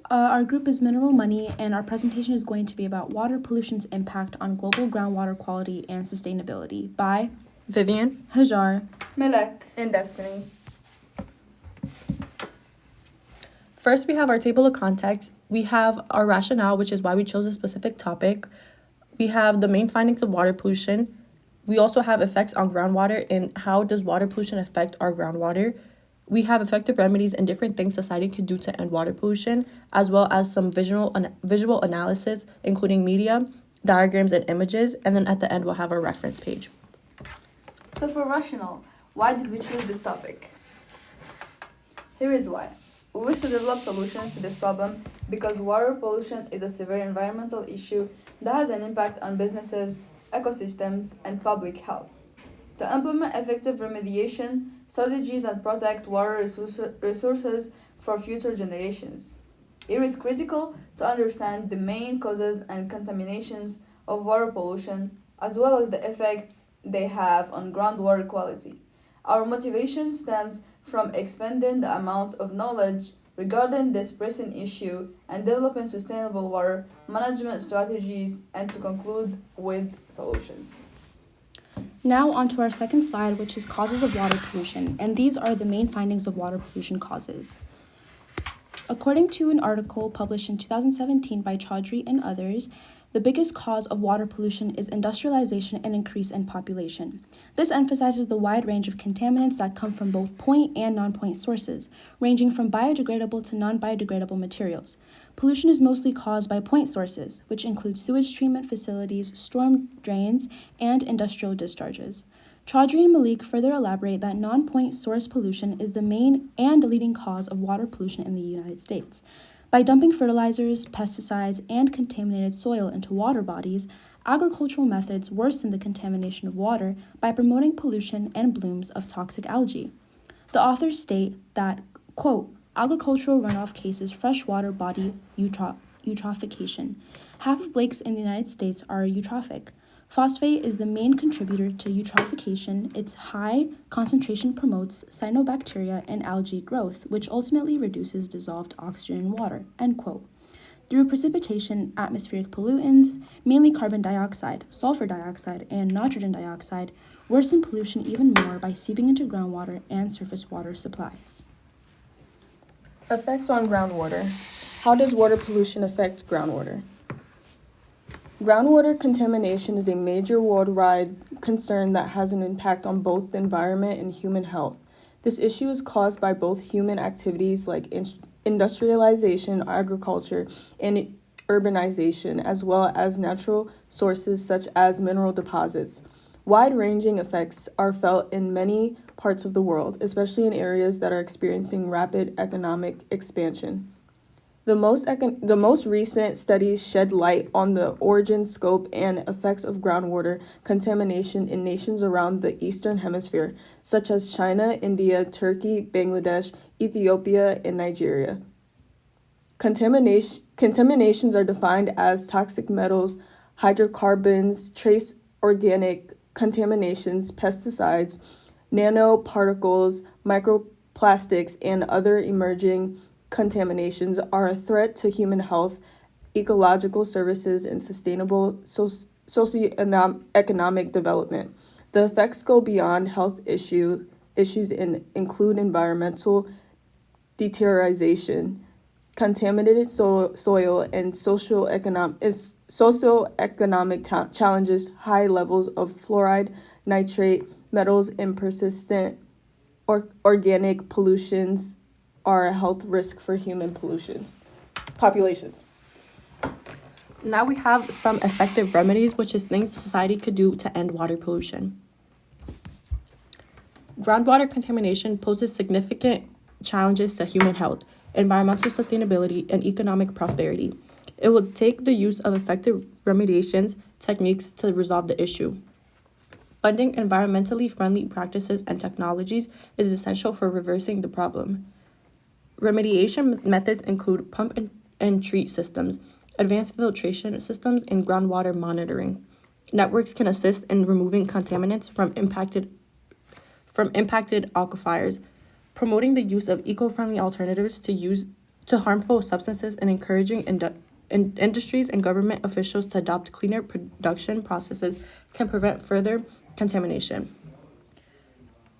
Hi, our group is Mineral Money, and our presentation is going to be about water pollution's impact on global groundwater quality and sustainability by Vivian, Hajar, Malek, and Destiny. first we have our table of contents. We have our rationale, which is why we chose a specific topic. We have the main findings of water pollution. We also have effects on groundwater and how does water pollution affect our groundwater. We have effective remedies and different things society could do to end water pollution, as well as some visual analysis, including media, diagrams, and images. And then at the end, we'll have our reference page. So for rationale, why did we choose this topic? Here is why. We wish to develop solutions to this problem because water pollution is a severe environmental issue that has an impact on businesses, ecosystems, and public health. To implement effective remediation strategies and protect water resources for future generations. It is critical to understand the main causes and contaminations of water pollution, as well as the effects they have on groundwater quality. Our motivation stems from expanding the amount of knowledge regarding this pressing issue and developing sustainable water management strategies, and to conclude with solutions. Now on to our second slide, which is causes of water pollution, and these are the main findings of water pollution causes. According to an article published in 2017 by Chaudhry and others, the biggest cause of water pollution is industrialization and increase in population. This emphasizes the wide range of contaminants that come from both point and non-point sources, ranging from biodegradable to non-biodegradable materials. Pollution is mostly caused by point sources, which include sewage treatment facilities, storm drains, and industrial discharges. Chaudhry and Malik further elaborate that non-point source pollution is the main and leading cause of water pollution in the United States. By dumping fertilizers, pesticides, and contaminated soil into water bodies, agricultural methods worsen the contamination of water by promoting pollution and blooms of toxic algae. The authors state that, quote, agricultural runoff causes freshwater body eutrophication. Half of lakes in the United States are eutrophic. Phosphate is the main contributor to eutrophication. Its high concentration promotes cyanobacteria and algae growth, which ultimately reduces dissolved oxygen in water, end quote. Through precipitation, atmospheric pollutants, mainly carbon dioxide, sulfur dioxide, and nitrogen dioxide, worsen pollution even more by seeping into groundwater and surface water supplies. Effects on groundwater. How does water pollution affect groundwater? Groundwater contamination is a major worldwide concern that has an impact on both the environment and human health. This issue is caused by both human activities like industrialization, agriculture, and urbanization, as well as natural sources such as mineral deposits. Wide-ranging effects are felt in many parts of the world, especially in areas that are experiencing rapid economic expansion. The most recent studies shed light on the origin, scope, and effects of groundwater contamination in nations around the Eastern Hemisphere, such as China, India, Turkey, Bangladesh, Ethiopia, and Nigeria. Contaminations are defined as toxic metals, hydrocarbons, trace organic contaminations, pesticides, nanoparticles, microplastics, and other emerging contaminations are a threat to human health, ecological services, and sustainable socioeconomic development. The effects go beyond health issues and include environmental deterioration, contaminated soil, and socioeconomic challenges. High levels of fluoride, nitrate, metals, and persistent organic pollutions are a health risk for human populations. Now we have some effective remedies, which is things society could do to end water pollution. Groundwater contamination poses significant challenges to human health, environmental sustainability, and economic prosperity. It will take the use of effective remediation techniques to resolve the issue. Funding environmentally friendly practices and technologies is essential for reversing the problem. Remediation methods include pump and treat systems, advanced filtration systems, and groundwater monitoring. Networks can assist in removing contaminants from impacted aquifers, promoting the use of eco-friendly alternatives to use to harmful substances and encouraging industries and government officials to adopt cleaner production processes can prevent further contamination.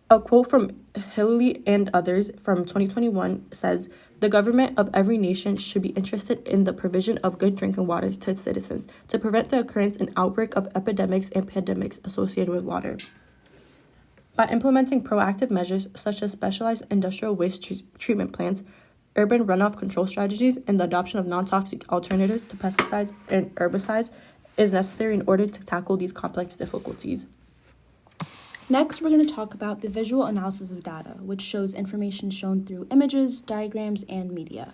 A quote from Hillary and others from 2021 says, "The government of every nation should be interested in the provision of good drinking water to its citizens to prevent the occurrence and outbreak of epidemics and pandemics associated with water." By implementing proactive measures such as specialized industrial waste treatment plants, urban runoff control strategies, and the adoption of non-toxic alternatives to pesticides and herbicides is necessary in order to tackle these complex difficulties. Next, we're going to talk about the visual analysis of data, which shows information shown through images, diagrams, and media.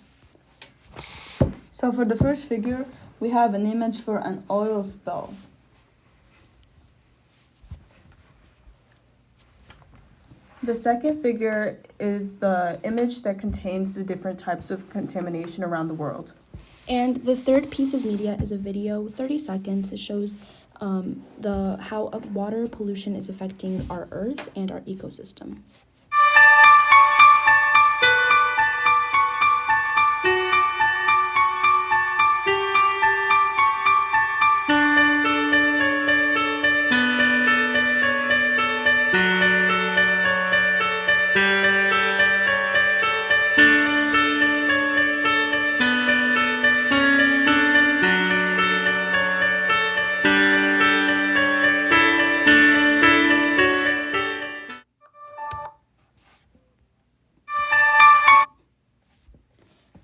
So for the first figure, we have an image for an oil spill. The second figure is the image that contains the different types of contamination around the world. And the third piece of media is a video, 30 seconds. It shows how water pollution is affecting our earth and our ecosystem.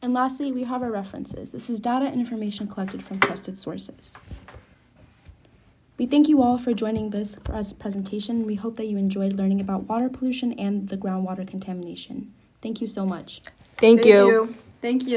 And lastly, we have our references. This is data and information collected from trusted sources. We thank you all for joining this for us presentation. We hope that you enjoyed learning about water pollution and the groundwater contamination. Thank you so much. Thank you. Thank you.